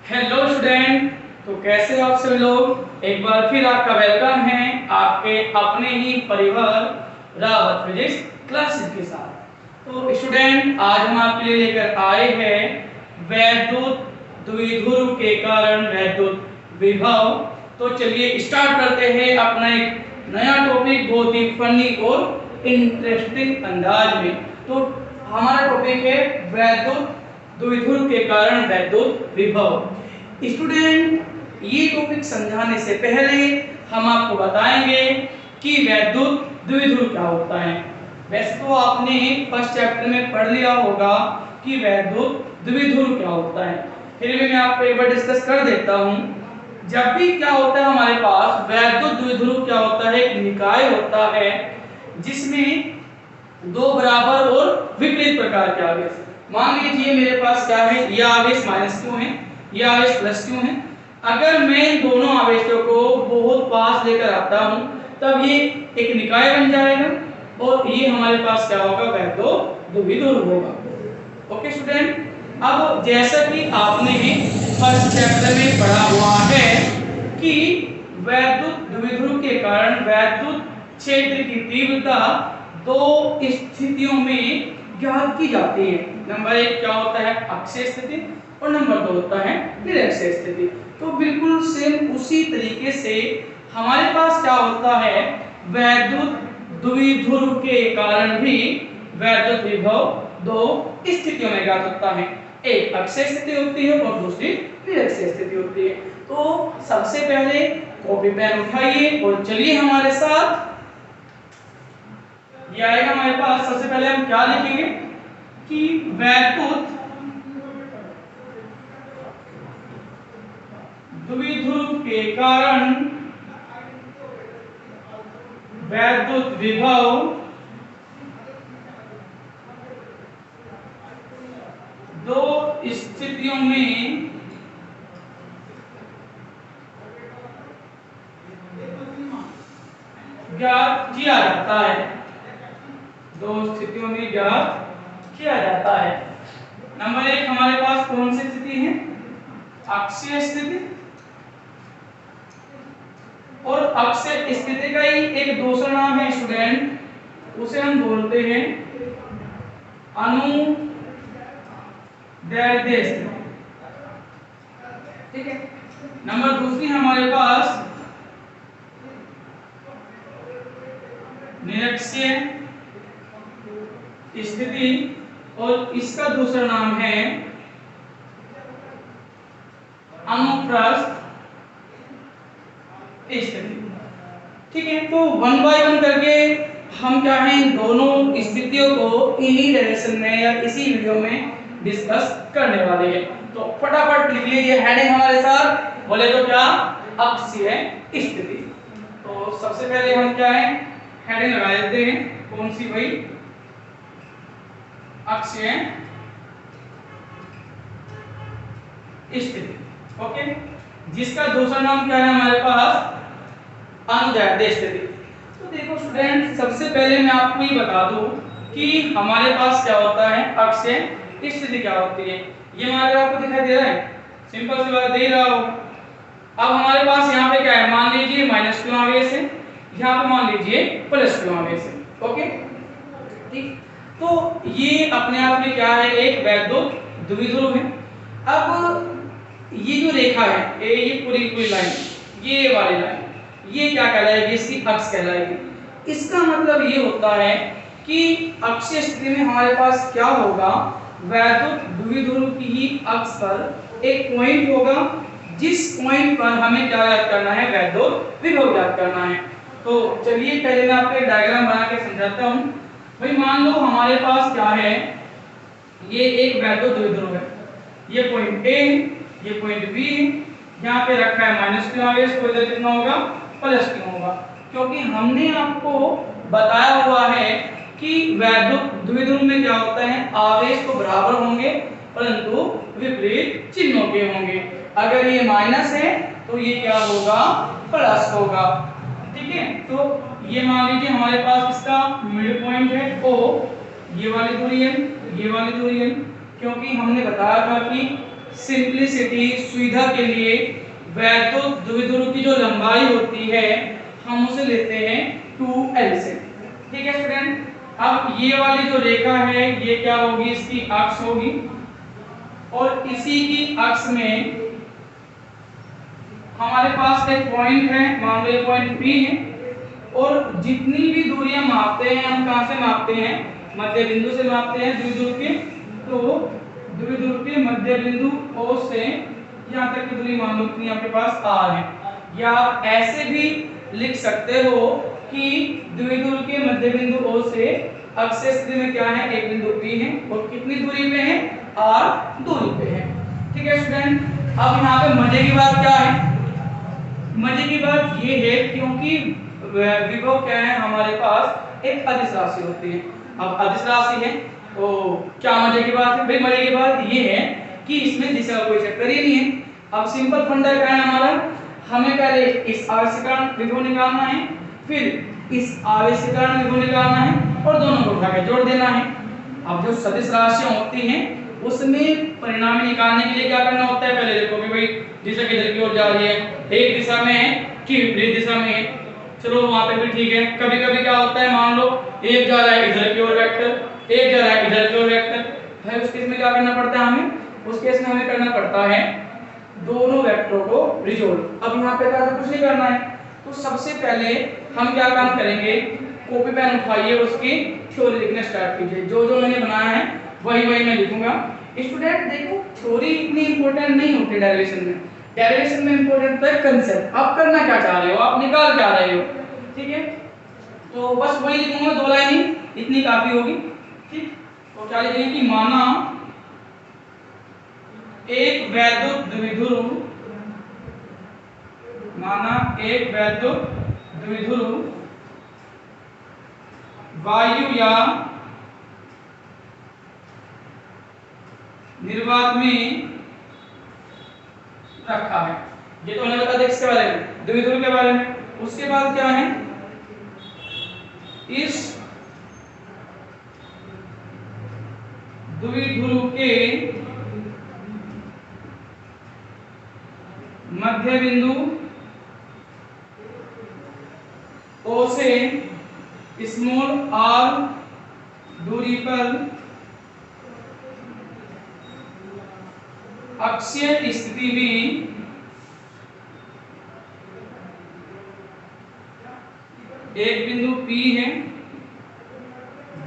Hello student. तो कैसे हो आप सभी लोग। एक बार फिर आपका वेलकम है आपके अपने ही परिवार रावत फिजिक्स क्लासेस के साथ। तो स्टूडेंट, आज हम आपके लिए लेकर आए हैं वैद्युत द्विध्रुव के कारण वैद्युत विभव। तो चलिए स्टार्ट करते हैं अपना एक नया टॉपिक बहुत ही फनी और इंटरेस्टिंग अंदाज में। तो हमारा टॉपिक है वैद्युत द्विध्रुव के कारण वैद्युत विभव। स्टूडेंट, ये टॉपिक समझाने से पहले हम आपको बताएंगे कि वैद्युत द्विध्रुव क्या होता है। वैसे तो आपने फर्स्ट चैप्टर में पढ़ लिया होगा कि वैद्युत द्विध्रुव क्या होता है, फिर भी मैं आपको एक बार डिस्कस कर देता हूँ। जब भी क्या होता है हमारे पास वैद्युत द्विध्रुव क्या होता है, एक निकाय होता है जिसमें दो बराबर और विपरीत प्रकार के आवेश। मान लीजिए मेरे पास क्या है, यह आवेश माइनस क्यों है, यह आवेश प्लस क्यों है। अगर मैं इन दोनों आवेशों को बहुत पास लेकर आता हूं तब ये एक निकाय बन जाएगा और ये हमारे पास क्या होगा, वैद्युत द्विध्रुव होगा। ओके स्टूडेंट, अब जैसा कि आपने फर्स्ट चैप्टर में पढ़ा हुआ है कि वैद्युत द्विध्रुव के कारण वैद्युत क्षेत्र की तीव्रता दो स्थितियों में ज्ञात की जाती है। नंबर एक क्या होता है, अक्षीय स्थिति, और नंबर दो होता है निरक्षीय स्थिति। तो बिल्कुल सेम उसी तरीके से हमारे पास क्या होता है, वैद्युत द्विध्रुव के कारण भी वैद्युत विभव दो स्थितियों में ज्ञात होता है। एक अक्षीय स्थिति होती है और दूसरी निरक्षीय स्थिति होती है। तो सबसे पहले कॉपी पेन उठाइए और चलिए हमारे साथ। ये आएगा हमारे पास। सबसे पहले हम क्या लिखेंगे कि वैद्युत द्विध्रुव के कारण वैद्युत विभव दो स्थितियों में ज्ञात किया जाता है। दो स्थितियों में ज्ञात किया जाता है। नंबर एक हमारे पास कौन सी स्थिति है, अक्षीय स्थिति, और अक्षीय स्थिति का ही एक दूसरा नाम है स्टूडेंट, उसे हम बोलते हैं अनुदैर्ध्य स्थिति। ठीक है। नंबर दूसरी हमारे पास निरक्षीय स्थिति और इसका दूसरा नाम है अनुप्रस्थ स्थिति। ठीक है। तो वन बाय वन करके हम क्या है, इन दोनों स्थितियों को इन्हीं डायरेक्शन में या इसी वीडियो में डिस्कस करने वाले हैं। तो फटाफट लिख लीजिए हेडिंग हमारे साथ। बोले तो क्या, अक्षीय स्थिति। तो सबसे पहले हम क्या है, हेडिंग लगा देते हैं। कौन सी भाई, अक्षीय स्थिति। ओके। जिसका दूसरा नाम क्या है हमारे पास, अनुदैर्ध्य स्थिति। तो देखो स्टूडेंट, सबसे पहले मैं आपको ये बता दूं कि हमारे पास क्या होता है, अक्षीय स्थिति क्या होती है। ये हमारे आपको दिखाई दे रहा है, सिंपल सी बात दे रहा हो। अब हमारे पास यहाँ पे क्या है, मान लीजिए माइनस क्यू आवेश है, यहाँ पे मान लीजिए प्लस क्यू आवेश है। ओके ठीक। तो ये अपने आप में क्या है, एक वैद्युत द्विध्रुव है। अब ये जो रेखा है, ये पूरी लाइन, ये वाली लाइन, ये क्या कहलाएगी, इसकी अक्ष कहलाएगी। इसका मतलब ये होता है कि अक्षीय स्थिति में हमारे पास क्या होगा, वैद्युत द्विध्रुव की ही अक्ष पर एक पॉइंट होगा, जिस पॉइंट पर हमें क्या याद करना है, वैद्युत विभव याद करना है। तो चलिए पहले मैं आपको एक डायग्राम बना के समझाता हूँ। भाई मान लो हमारे पास क्या है, ये एक वैद्युत द्विध्रुव है, ये पॉइंट ए, ये पॉइंट बी, यहाँ पे रखा है माइनस क्यू आवेश, तो इधर कितना होगा, प्लस क्यों होगा, क्योंकि हमने आपको बताया हुआ है कि वैद्युत द्विध्रुव में क्या होता है, आवेश तो बराबर होंगे परंतु विपरीत चिन्हों के होंगे। अगर ये माइनस है तो ये क्या होगा, प्लस होगा। ठीक है। तो ये मान लीजिए हमारे पास इसका मिड पॉइंट है O, ये वाली दूरी है, ये वाली दूरी है, क्योंकि हमने बताया था कि सिंप्लिसिटी, सुविधा के लिए वैद्युत द्विध्रुव की जो लंबाई होती है हम उसे लेते हैं 2l से। ठीक है स्टूडेंट, अब ये वाली जो रेखा है ये क्या होगी, इसकी अक्ष होगी और इसी की अक्ष में हमारे पास एक पॉइंट है, मान लो ये पॉइंट P है और जितनी भी दूरियां मापते हैं हम कहां से मापते हैं, मध्य बिंदु से मापते हैं द्विध्रुव के। तो द्विध्रुव के मध्य बिंदु O से यहां तक की दूरी मान लो कितनी आपके पास R है, या आप ऐसे भी लिख सकते हो कि द्विध्रुव के मध्य बिंदु O से अक्षीय स्थिति में क्या है, एक बिंदु P है और कितनी दूरी पे है, R दूरी पे है। ठीक है स्टूडेंट, अब यहाँ पे मजे की बात क्या है, मजे की बात ये है क्योंकि विभव क्या है हमारे पास एक अदिश राशि होती है। अब अदिश राशि है तो क्या मजे की बात है भाई, मजे की बात ये है कि इसमें दिशा का कोई चक्कर ही नहीं है। अब सिंपल फंडा क्या है हमारा, हमें पहले इस आवेश के कारण विभव निकालना है, फिर इस आवेश के कारण विभव निकालना है और दोनों को उठा के जोड़ देना है। अब जो सदिश राशियां होती हैं उसमें परिणाम निकालने के लिए क्या करना होता है, पहले देखो कि भाई दिशा किधर की ओर जा रही है, एक दिशा में है कि विपरीत दिशा में है, चलो वहां पे भी ठीक है। कभी कभी क्या होता है, मान लो एक जा रहा है इधर की ओर वेक्टर, एक जा रहा है इधर की ओर वेक्टर, भाई उस केस में क्या करना पड़ता है हमें, उस केस में हमें करना पड़ता है दोनों वेक्टरों को रिजोल्व। अब यहाँ पे क्या कुछ नहीं करना है, तो सबसे पहले हम क्या काम करेंगे, कॉपी पेन उठाइए उसकी थ्योरी लिखना स्टार्ट कीजिए। जो जो मैंने बनाया है वही वही मैं लिखूंगा। स्टूडेंट देखो थ्योरी इतनी इंपॉर्टेंट नहीं होती डेरिवेशन में, डेरिवेशन में इंपॉर्टेंट है कंसेप्ट, आप करना क्या चाह रहे हो, आप निकाल क्या रहे हो। ठीक है, तो बस वही लिखूंगा, 2 लाइन ही इतनी काफी होगी। ठीक, तो क्या लिखेंगे कि माना एक वैद्युत द्विध्रुव, माना एक वैद्युत द्विध्रुव वायु या निर्वात में रखा है। ये तो हमने बता दिया किसके बारे में, द्विध्रुव के बारे में। उसके बाद क्या है, इस द्विध्रुव के मध्य बिंदु O से स्मॉल r दूरी पर अक्षीय स्थिति में एक बिंदु P है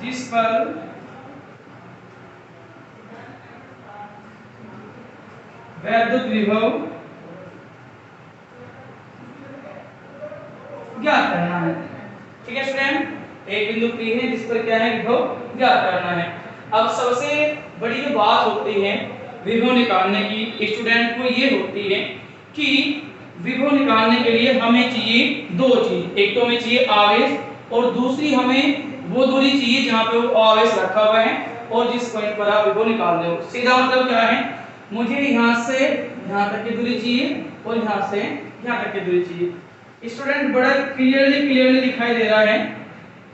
जिस पर वैद्युत विभव ज्ञात करना है। ठीक है स्टूडेंट, एक बिंदु P है जिस पर क्या है, विभव ज्ञात करना है। अब सबसे बड़ी जो बात होती है विभव निकालने की स्टूडेंट को ये होती है कि विभव निकालने के लिए हमें चाहिए 2 चीज, एक तो हमें चाहिए आवेश और दूसरी हमें वो दूरी चाहिए जहां पे वो आवेश रखा हुआ है और जिस पॉइंट पर आप विभव निकाल रहे हो। सीधा मतलब क्या है, मुझे यहां से यहां तक की दूरी चाहिए और यहां से यहां तक की दूरी चाहिए। स्टूडेंट बड़ा क्लियरली दिखाई दे रहा है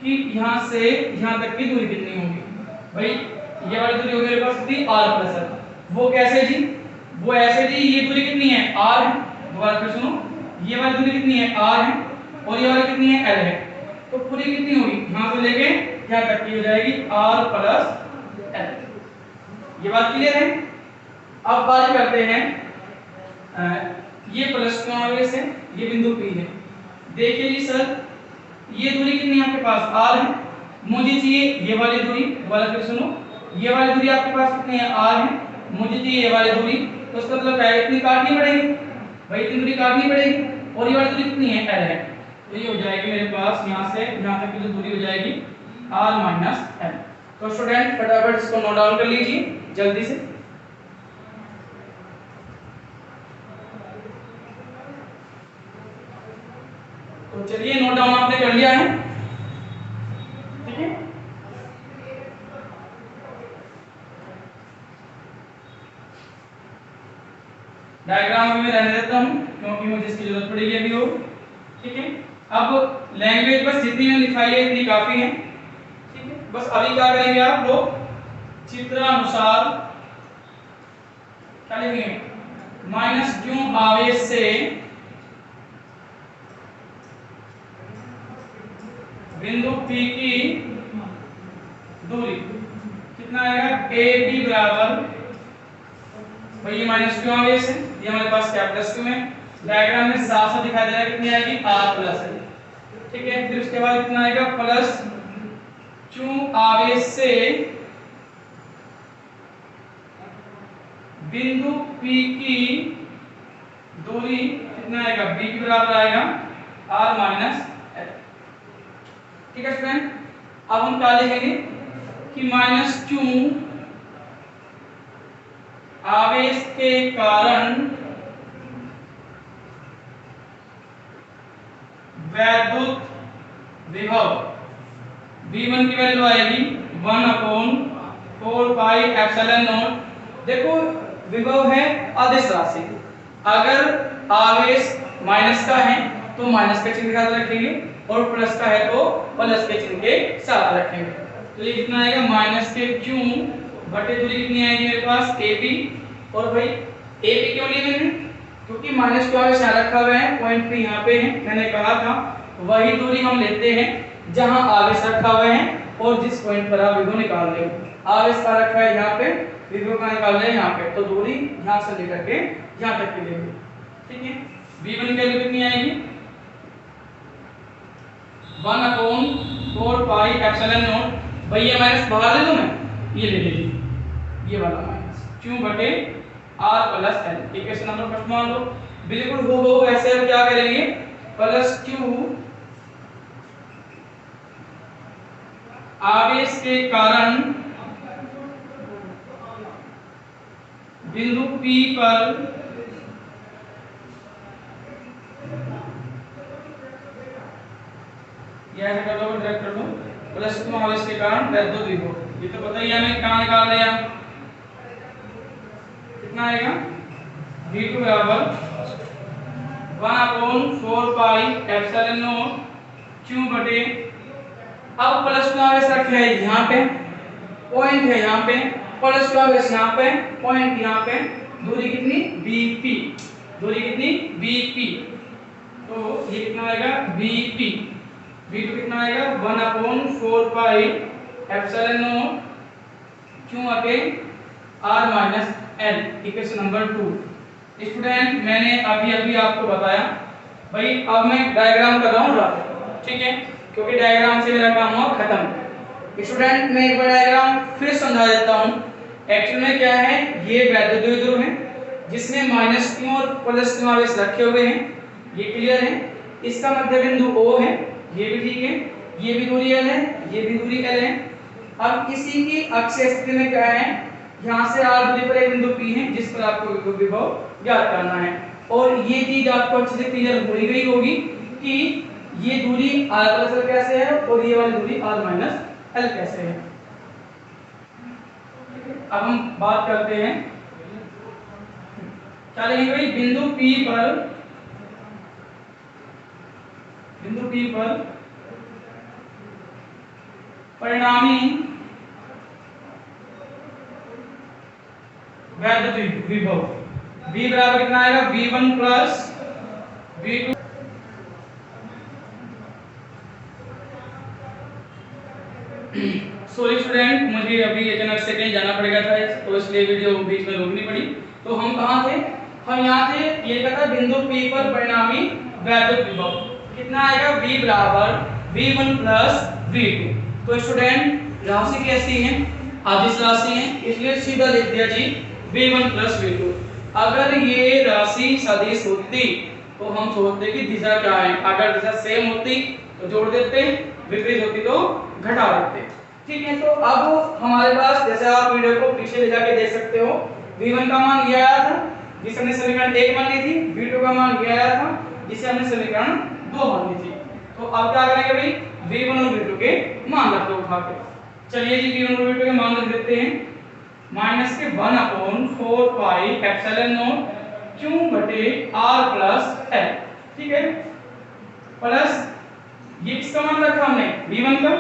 कि यहां से यहां तक की दूरी कितनी होगी। भाई ये वाली दूरी होगी मेरे पास कितनी, r+r। वो कैसे जी, वो ऐसे जी, ये दूरी कितनी है, r है। दोबारा फिर सुनो, ये वाली दूरी कितनी है, r है और ये वाली कितनी है, l है। तो पूरी कितनी होगी, यहां से लेके यहां तक की हो जाएगी r+l। ये बात क्लियर है। अब बात करते हैं, ये प्लस क्यों आवेश है, ये बिंदु P है। देखिए जी सर, ये दूरी कितनी है आपके पास, r है, मुझे चाहिए ये वाली दूरी। दोबारा फिर सुनो, ये वाली दूरी आपके पास कितनी है, r है, मुझे चाहिए ये वाली दूरी। तो इसका मतलब क्या है, इतनी काटनी पड़ेगी, भाई इतनी दूरी काटनी पड़ेगी और ये वाली दूरी कितनी है, l है। तो ये हो जाएगी मेरे पास यहां से यहां तक की जो दूरी हो जाएगी r-l। तो स्टूडेंट फटाफट इसको नोट डाउन कर लीजिए जल्दी से। तो चलिए नोट डाउन आपने कर लिया है, ठीक है। डायग्राम में रहने देता हूं क्योंकि मुझे इसकी जरूरत पड़ेगी अभी और, ठीक है। अब लैंग्वेज बस जितनी में लिखाई है इतनी काफी है, ठीक है। बस अभी क्या करेंगे आप लोग, चित्रानुसार क्या लिखेंगे, माइनस क्यू आवेश से बिंदु P की दूरी कितना आएगा, ए बी बराबर, भाई ये माइनस क्यू आवेश है, ये हमारे पास क्या प्लस क्यू है, डायग्राम में साफ साफ दिखाई दे रहा है कितनी आएगी, आर प्लस है, ठीक है। फिर उसके बाद कितना आएगा, प्लस क्यू आवेश से बिंदु P की दूरी कितना आएगा, B के बराबर आएगा R माइनस L, ठीक है स्टूडेंट। अब हम क्या लिखेंगे कि माइनस क्यू आवेश के कारण वैद्युत विभव V1 की वैल्यू आएगी 1/4 पाई एप्सिलॉन नॉट। देखो विभव है अदिश राशि, अगर आवेश माइनस का है तो माइनस के चिन्ह के साथ रखेंगे और प्लस का है तो प्लस के चिन्ह के साथ रखेंगे। तो ये कितना आएगा, माइनस के क्यू बटे दूरी कितनी आएगी मेरे पास, ए बी, और भाई ए बी क्यों लिए मैंने, क्योंकि माइनस क्यू आवेश यहाँ रखा हुआ है, पॉइंट पे यहाँ पे है, मैंने कहा था वही दूरी हम लेते हैं जहां आवेश रखा हुआ है और जिस पॉइंट पर आप विभव निकाल रहे हो। आवेश का रखा है यहाँ पे, विभव का निकाल रहे हैं यहाँ पे, तो दूरी यहाँ से लेकर के यहाँ तक की लेंगे, ठीक है। V1 की वैल्यू कितनी आएगी, 1/4 पाई एप्सिलॉन नॉट, भाई ये माइनस बाहर ले दो, मैं ये ले लीजिए, ये वाला माइनस क्यू बटे R plus L, equation number first मान लो। बिल्कुल हो ऐसे हम क्या करेंगे, प्लस क्यू आवेश के कारण बिंदु P पर यह कर लो, डायरेक्ट कर लो, प्लस क्यू आवेश के कारण वैद्युत विभव, ये तो पता ही है हमें, कहां निकाल रहे हैं, कितना आएगा, V2 बराबर 1/4 पाई एप्सिलॉन नॉट क्यू बटे, अब प्लस क्यू आवेश रखे है यहाँ पे, पॉइंट है यहाँ पे, प्लस क्यू आवेश यहाँ पे, पॉइंट यहाँ पे, दूरी कितनी, BP, दूरी कितनी, BP, तो ये कितना आएगा, BP, V2 कितना आएगा, 1/4 पाई एप्सिलॉन नॉट क्यू बटे R minus L, equation number 2। Student मैंने अभी आपको बताया, भाई अब मैं डायग्राम कर रहा हूँ, ठीक है, क्योंकि डायग्राम से मेरा काम हुआ खत्म। स्टूडेंट मैं एक बार डायग्राम फिर समझा देता हूँ। एक्चुअली में क्या है, ये वैद्युत द्विध्रुव है जिसमें माइनस क्यू और प्लस क्यू आवेश रखे हुए हैं, ये क्लियर है। इसका मध्य बिंदु O है, ये भी ठीक है, ये भी दूरी L है, ये भी दूरी L है। अब इसी की अक्ष स्थिति में क्या है, यहाँ से R दूरी पर एक बिंदु P है जिस पर आपको विभव ज्ञात करना है, और ये चीज आपको अच्छे से क्लियर हो गई होगी कि ये दूरी R प्लस L कैसे है और ये वाली दूरी R माइनस L कैसे है। अब हम बात करते हैं, क्या लिखेंगे भाई, बिंदु P पर परिणामी वैद्युत विभव V बराबर कितना आएगा, V1 plus V2, sorry student मुझे अभी अचानक से कहीं जाना पड़ेगा था, तो इसलिए वीडियो बीच में रोकनी पड़ी। तो हम कहाँ थे, हम यहाँ थे, ये कहता बिंदु P पर परिणामी वैद्युत विभव कितना आएगा, V बराबर V1 प्लस V2। तो स्टूडेंट राशि कैसी है, अदिश राशि है, इसलिए सीधा लिख दिया जी V1 प्लस V2। अगर ये राशि सदिश होती तो हम सोचते कि दिशा क्या है, अगर दिशा सेम होती तो जोड़ देते, विपरीत होती तो घटा देते, ठीक है। तो अब हमारे पास, जैसे आप वीडियो को पीछे ले जाके देख सकते हो, V1 का मान ये आया था जिसे हमने समीकरण 1 मान ली थी, V2 का मान ये आया था जिसे हमने समीकरण 2 मान ली थी। तो अब क्या करेंगे भाई, V1 और V2 के मान रख दो उठा के। चलिए जी V1 और V2 के मान रख देते हैं, माइनस के 1/4 पाई एप्सिलॉन नॉट क्यू बटे R प्लस L, ठीक है, प्लस ये किसका मान रखा हमने, V1 का,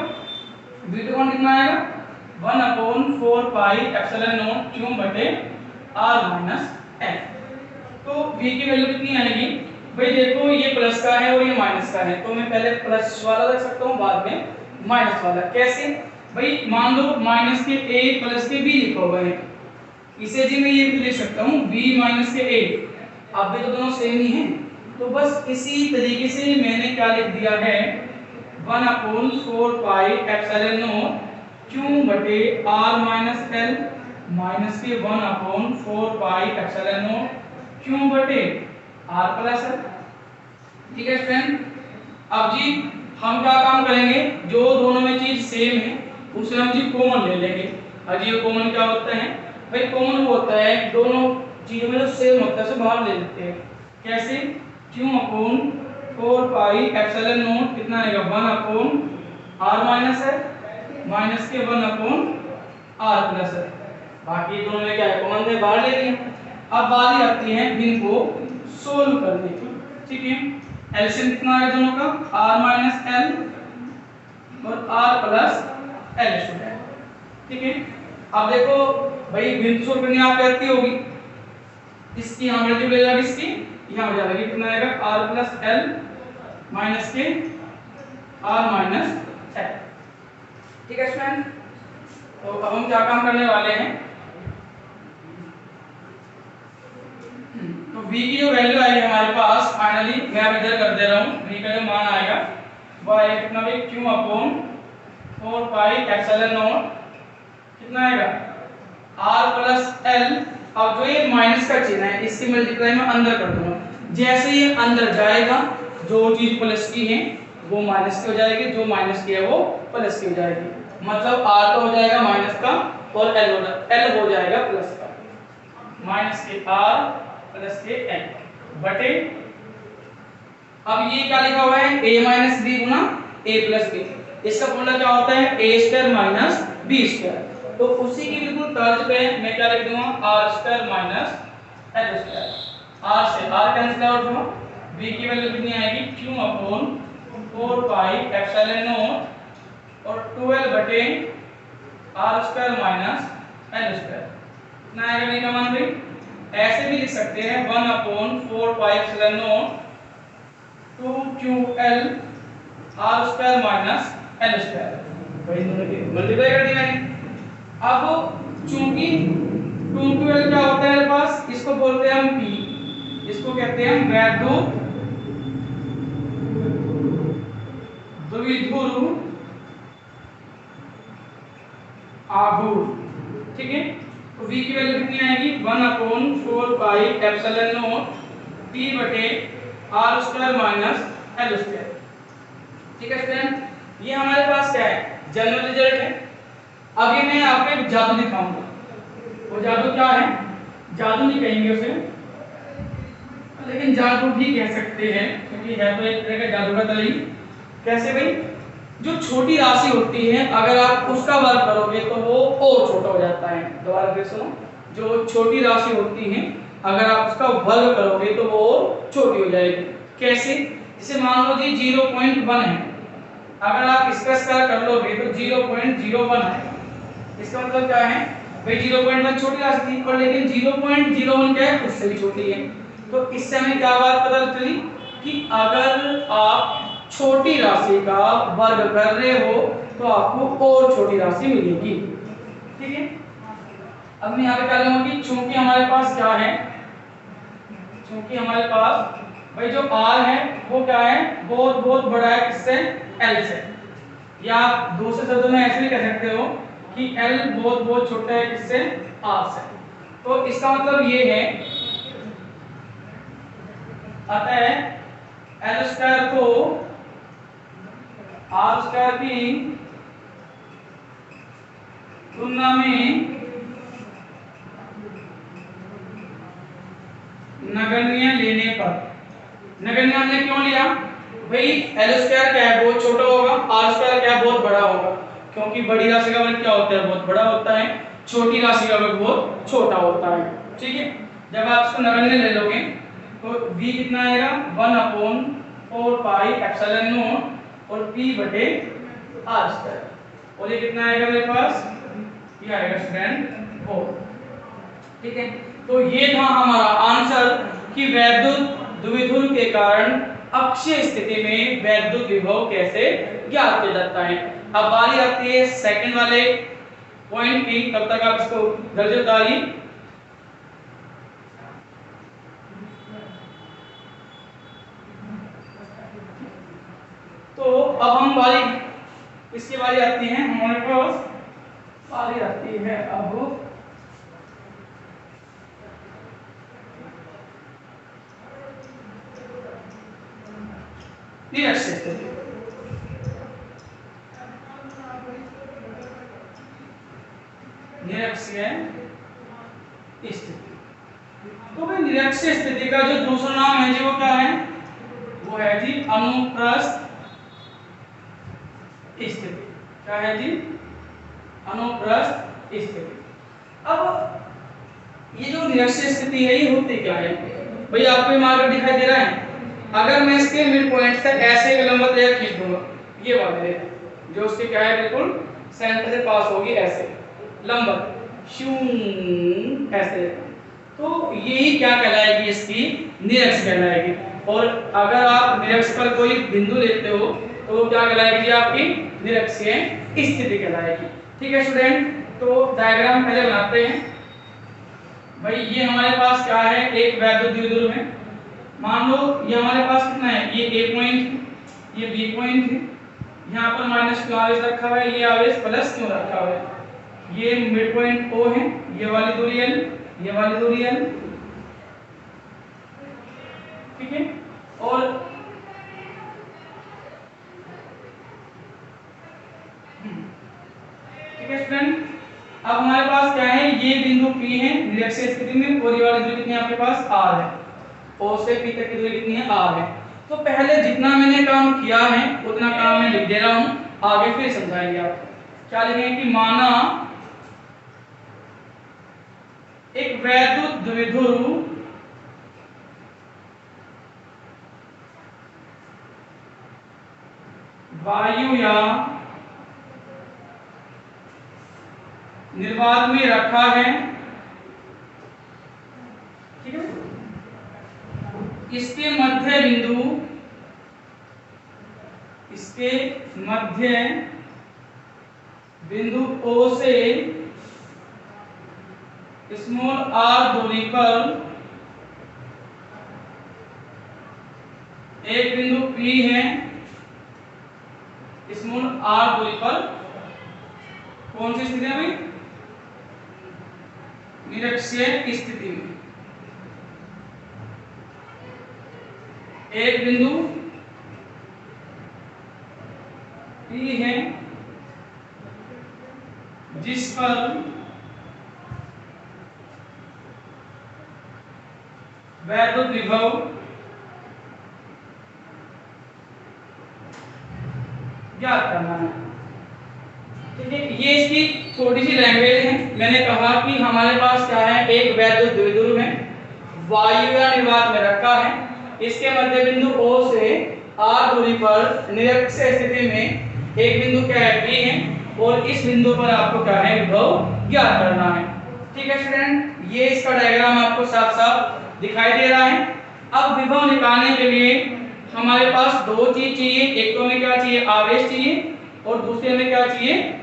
V2 का कितना आएगा, 1/4 पाई एप्सिलॉन नॉट क्यू बटे R माइनस एल। तो v की वैल्यू कितनी आएगी भाई, देखो ये प्लस का है और ये माइनस का है, तो मैं पहले प्लस वाला रख सकता हूँ, बाद में माइनस वाला। कैसे भाई, मान लो माइनस के a प्लस के b लिखा हुआ है, इसे जी मैं ये भी लिख सकता हूँ b माइनस के a। अब भी तो दोनों सेम ही हैं, तो बस इसी तरीके से मैंने क्या लिख दिया है 1/4 पाई एप्सिलॉन नॉट q बटे r माइनस एल माइनस के 1/4 पाई एप्सिलॉन नॉट q बटे r प्लस एल। ठीक है फ्रेंड, अब जी हम क्या काम करेंगे, जो दोनों में चीज सेम है उसे हम जी कॉमन ले लेंगे। अब ये कॉमन क्या होता है भाई, कॉमन होता है दोनों चीजों में जो सेम होता है उसे बाहर ले लेते हैं। कैसे, q/4 पाई एप्सिलॉन नॉट कितना आएगा 1/r माइनस है माइनस के 1/r प्लस है। बाकी दोनों में क्या है कॉमन है, बाहर ले लिया। अब बारी आती है इनको सोल्व करने की। ठीक है, एलसीएम कितना है दोनों का r माइनस एल और r प्लस एल स्टूडेंट। ठीक है, अब देखो भाई बिंदु सोल्व करनी आप करती होगी, इसकी यहां मल्टीप्लाई जाएगी, इसकी यहां हो जाएगी, कितना आएगा r प्लस एल माइनस के r माइनस एल। ठीक है स्टूडेंट, तो अब हम क्या काम करने वाले हैं, तो v की जो वैल्यू आएगी हमारे पास फाइनली, मैं अब इधर कर दे रहा हूं, v का जो मान आएगा वो आएगा कितना भाई q/4 पाई एप्सिलॉन नॉट कितना आएगा r प्लस एल। अब जो ये माइनस का चिन्ह है इसकी मल्टीप्लाई में अंदर कर दूंगा, जैसे ये अंदर जाएगा जो चीज प्लस की है वो माइनस की हो जाएगी, जो माइनस की है वो प्लस की हो जाएगी। मतलब r तो हो जाएगा माइनस का और l हो जाएगा प्लस का, माइनस के r प्लस के l बटे, अब ये क्या लिखा हुआ है a माइनस बी गुना a प्लस बी, इसका फॉर्मूला क्या होता है a square minus b square. तो उसी की बिल्कुल तर्ज पे मैं क्या लिख दूंगा r square minus l square, r से r कैंसिल आउट हुआ, b की वैल्यू कितनी आएगी q/4 पाई एप्सिलॉन नॉट और 12 बटे r square minus l square. कितना आएगा b का मान भाई, ऐसे भी लिख सकते हैं 1/4 pi epsilon not 2ql r square minus l square, भाई दोनों की मल्टीप्लाई कर दी मैंने। अब चूंकि 2ql क्या होता है मेरे पास, इसको बोलते हैं हम p, इसको कहते हैं वैद्युत द्विध्रुव आघूर्ण। ठीक है, तो v की वैल्यू कितनी आएगी 1/4 पाई एप्सिलॉन नॉट p बटे r square minus l square. ठीक है स्टूडेंट, ये हमारे पास क्या है जनरल रिजल्ट है। अब ये मैं आपको एक जादू दिखाऊंगा, वो जादू क्या है, जादू नहीं कहेंगे उसे, लेकिन जादू भी कह सकते हैं क्योंकि है तो एक तरह का जादू का तरीका। कैसे भाई, जो छोटी राशि होती है अगर आप उसका वर्ग करोगे तो वो और छोटा हो जाता है। दोबारा फिर सुनो, जो छोटी राशि होती है अगर आप उसका वर्ग करोगे तो वो और छोटी हो जाएगी। कैसे, जैसे मान लो जी 0.1 है, अगर आप इसका स्क्वायर कर लोगे तो 0.01 है। इसका मतलब क्या है भाई 0.1 छोटी राशि थी और लेकिन 0.01 क्या है उससे भी छोटी है। तो इससे हमें क्या बात पता चली कि अगर आप छोटी राशि का वर्ग कर रहे हो तो आपको और छोटी राशि मिलेगी। ठीक है, अब मैं यहाँ पे क्या लूंगा कि चूंकि हमारे पास क्या है, चूंकि हमारे पास भाई जो r है वो क्या है बहुत बहुत बड़ा है किससे l से, या आप दूसरे शब्दों में ऐसे भी कह सकते हो कि l बहुत बहुत छोटा है किससे r से। तो इसका मतलब ये है अतः l स्क्वायर को r स्क्वायर की तुलना में नगण्य लेने पर, नगण्य हमने क्यों लिया भाई, l स्क्वायर क्या है बहुत छोटा होगा, r स्क्वायर क्या है बहुत बड़ा होगा, क्योंकि बड़ी राशि का वर्ग क्या होता है बहुत बड़ा होता है, छोटी राशि का वर्ग बहुत छोटा होता है। ठीक है, जब आप इसको नगण्य ले लोगे तो v कितना आएगा 1/4 पाई एप्सिलॉन नॉट और p बटे r स्क्वायर, और ये कितना आएगा मेरे पास, ये आएगा स्टूडेंट 4। ठीक है, तो ये था हमारा आंसर कि वैद्युत द्विध्रुव के कारण अक्षीय स्थिति में वैद्युत विभव कैसे ज्ञात किया जाता है। अब बारी आती है सेकंड वाले पॉइंट की, तब तक आप इसको दर्ज उतारिए। तो अब हम इसके बारी आती है, हमारे पास बारी आती है अब निरक्षीय स्थिति। निरक्षीय स्थिति, तो भाई निरक्षीय स्थिति का जो दूसरा नाम है जी वो क्या है, वो है जी अनुप्रस्थ स्थिति। क्या है जी, अनुप्रस्थ स्थिति। अब ये जो निरक्षीय स्थिति है ये होती क्या है भाई, आपको मार्कर दिखाई दे रहा है। अगर मैं इसके मिड पॉइंट से ऐसे एक लंबवत रेखा खींच दूंगा, ये वाली रेखा जो उसके क्या है बिल्कुल सेंटर से पास होगी, ऐसे लंबवत शूं ऐसे, तो यही क्या कहलाएगी, इसकी निरक्ष कहलाएगी। और अगर आप निरक्ष पर कोई बिंदु लेते हो तो वो क्या कहलाएगी जी, आपकी निरक्षीय स्थिति कहलाएगी। ठीक है स्टूडेंट, तो डायग्राम पहले बनाते हैं। भाई ये हमारे पास क्या है, एक वैद्युत द्विध्रुव है। मान लो ये हमारे पास कितना है, ये ए पॉइंट, ये बी पॉइंट है। यहाँ पर माइनस क्यों आवेश रखा हुआ है, ये आवेश प्लस क्यों रखा हुआ है, ये मिड पॉइंट ओ है, ये वाली दूरी एल, ये वाली दूरी एल। ठीक है, और ठीक है स्टूडेंट, अब हमारे पास क्या है, ये बिंदु P है निरक्षीय स्थिति में, और ये वाली दूरी कितनी है आपके पास R है, O से P तक की दूरी कितनी है R है। तो पहले जितना मैंने काम किया है उतना काम मैं लिख दे रहा हूं, आगे फिर समझाएंगे आप। क्या लिखेंगे कि माना एक वैद्युत द्विध्रुव वायु या निर्वात में रखा है। ठीक है, इसके मध्य बिंदु, इसके मध्य बिंदु O से स्मॉल r दूरी पर एक बिंदु P है, स्मॉल r दूरी पर कौन सी स्थिति है भाई, निरक्षीय स्थिति में। एक बिंदु P है जिस पर वैद्युत विभव ज्ञात करना है। ठीक है, ये इसकी थोड़ी सी लैंग्वेज है। मैंने कहा कि हमारे पास क्या है, एक वैद्युत द्विध्रुव है, वायु या निर्वात में रखा है, इसके मध्य बिंदु O से R दूरी पर निरक्षीय स्थिति में एक बिंदु क्या है, P है, और इस बिंदु पर आपको क्या है, विभव ज्ञात करना है। ठीक है स्टूडेंट, ये इसका डायग्राम आपको साफ साफ दिखाई दे रहा है। अब विभव निकालने के लिए हमारे पास दो चीज चाहिए, एक तो हमें क्या चाहिए, आवेश चाहिए, और दूसरे में क्या चाहिए,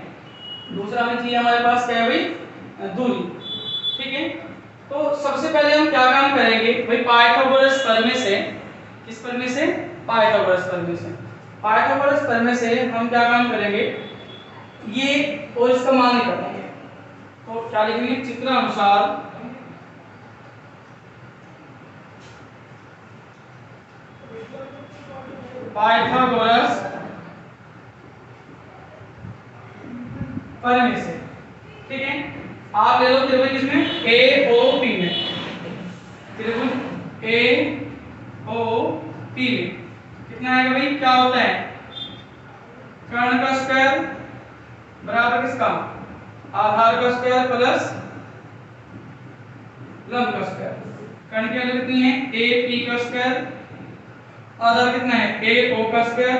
दूसरा में चाहिए हमारे पास क्या है भाई, दूरी। ठीक है, तो सबसे पहले हम क्या काम करेंगे भाई, पाइथागोरस प्रमेय से, किस प्रमेय से, पाइथागोरस प्रमेय से। पाइथागोरस प्रमेय से हम क्या काम करेंगे, ये और इसका मान निकालेंगे। तो क्या लिखेंगे, चित्र अनुसार पाइथागोरस प्रमेय से। ठीक है, आप ले लो त्रिभुज किसमें, AOP में, त्रिभुज AOP में कितना आएगा भाई, क्या होता है, कर्ण का स्क्वायर बराबर किसका, आधार का स्क्वायर प्लस लंब का स्क्वायर। कर्ण की वैल्यू कितनी है, AP का स्क्वायर, आधार कितना है, AO का स्क्वायर,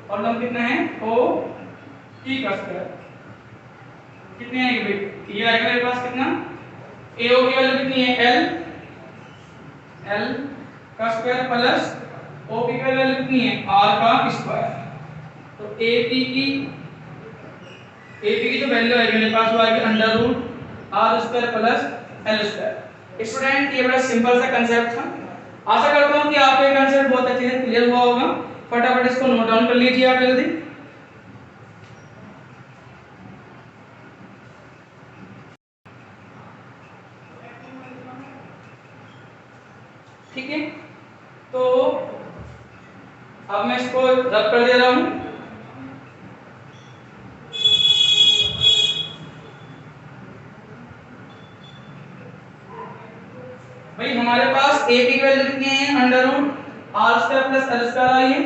और लंब कितना है, OP का स्क्वायर। कितने आएंगे भाई, ये आएगा मेरे पास कितना, AO की वैल्यू कितनी है L का स्क्वायर प्लस OP की वैल्यू कितनी है R का स्क्वायर। तो AP की जो वैल्यू है मेरे पास वो आएगी under root R square plus L square. Student ये बड़ा सिंपल सा कंसेप्ट था। आशा करता हूँ कि आपको ये कंसेप्ट बहुत अच्छे से क्लियर हुआ होगा। फटाफट इसको नोट डाउन कर लीजिए आप जल्दी। ठीक है, तो अब मैं इसको रब कर दे रहा हूं। भाई हमारे पास a की वैल्यू कितनी है under root r square plus l square आई है,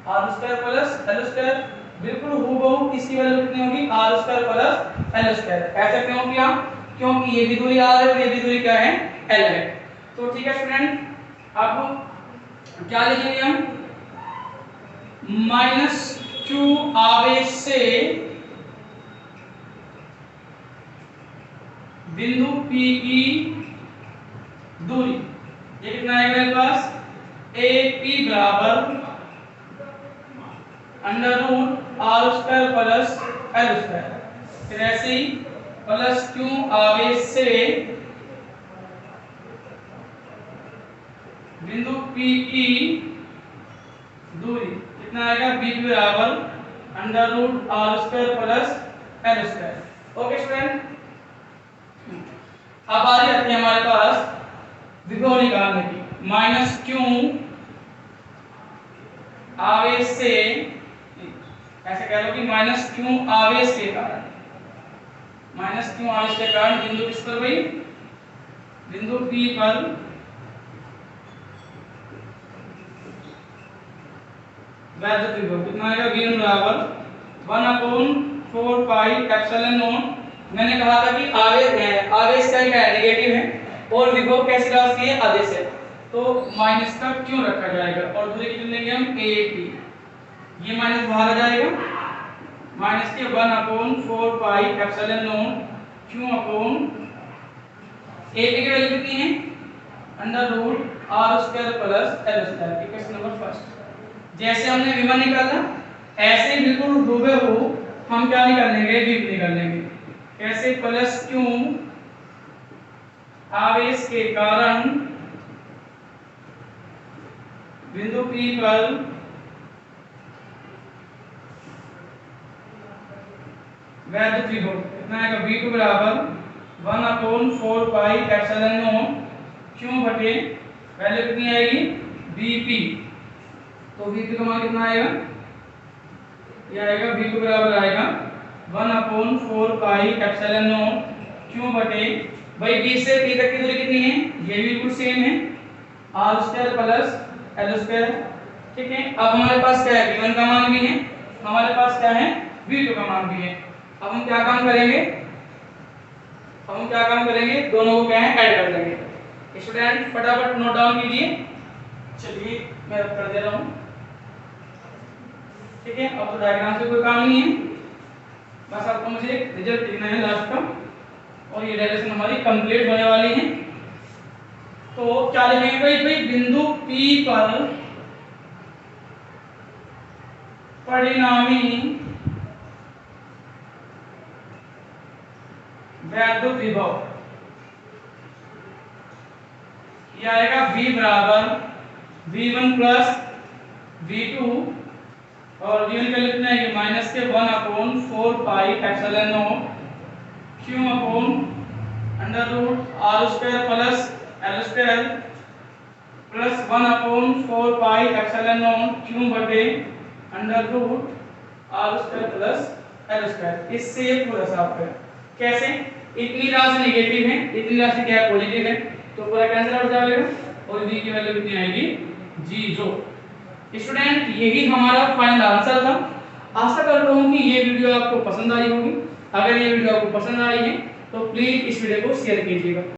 r square plus l square बिल्कुल हूबहू इसकी वैल्यू कितनी होगी r square plus l square. ऐसा क्यों किया? क्योंकि ये भी दूरी r है और ये भी दूरी क्या है l है। तो ठीक है स्टूडेंट, अब क्या लिखेंगे हम माइनस q आवेश से बिंदु P की दूरी, ये कितना है मेरे पास AP बराबर under root R square plus L square. फिर ऐसे ही प्लस Q आवेश से बिंदु P की दूरी कितना आएगा B बराबर under root R square plus L square. Okay student, अब आ जाती है हमारे पास विभव निकालने की। माइनस Q आवेश से, ऐसे कह लो कि माइनस Q आवेश के कारण, माइनस Q आवेश के कारण बिंदु किस पर भाई बिंदु P पर वैद्युत विभव कितना आएगा V बराबर 1/4 पाई एप्सिलॉन नॉट। मैंने कहा था कि आवेश है, आवेश का क्या है नेगेटिव है और विभव कैसी राशि है आदेश है, तो माइनस का क्यों रखा जाएगा और दूरी कितनी लेंगे हम AP, ये माइनस बाहर आ जाएगा माइनस के 1/4 pi epsilon naught Q upon AP की वैल्यू कितनी है under root R square plus L square. Equation number first. जैसे हमने V1 निकाला ऐसे ही बिल्कुल हूबहू हम क्या निकाल लेंगे V2 निकाल लेंगे। कैसे? प्लस Q आवेश के कारण बिंदु P पर वैद्युत विभव कितना आएगा V2 बराबर 1/4 पाई एप्सिलॉन नॉट Q बटे वैल्यू कितनी आएगी Vp। तो Vp का मान कितना आएगा, ये आएगा V2 बराबर आएगा 1/4 पाई एप्सिलॉन नॉट Q बटे भाई B से P तक की दूरी कितनी है, ये भी बिल्कुल सेम है R square plus L square. ठीक है, अब हमारे पास क्या है V1 का मान भी है, हमारे पास क्या है V2 का मान भी है। अब हम क्या काम करेंगे, दोनों को क्या है ऐड कर देंगे। स्टूडेंट फटाफट नोट डाउन कीजिए। चलिए मैं रब कर दे रहा हूँ। ठीक है, अब तो डायग्राम से कोई काम नहीं है, बस आपको मुझे रिजल्ट लिखना है लास्ट का और ये डायरेक्शन हमारी कंप्लीट होने वाली है। तो क्या लिखेंगे भाई बिंदु P पर परिणामी वैद्युत विभव, यह आएगा V बराबर V1 प्लस V2 और V1 का लिखना है माइनस के 1/4 pi epsilon naught Q upon under root R square plus L square plus 1/4 pi epsilon naught Q बटे under root R square plus L square. इससे ये पूरा साफ है। कैसे? इतनी राशि नेगेटिव है, इतनी राशि क्या है पॉजिटिव है, तो पूरा कैंसिल आउट हो जाएगा और V की वैल्यू कितनी आएगी 0। स्टूडेंट यही हमारा फाइनल आंसर था। आशा करता हूँ कि ये वीडियो आपको पसंद आई होगी। अगर ये वीडियो आपको पसंद आई है तो प्लीज इस वीडियो को शेयर कीजिएगा।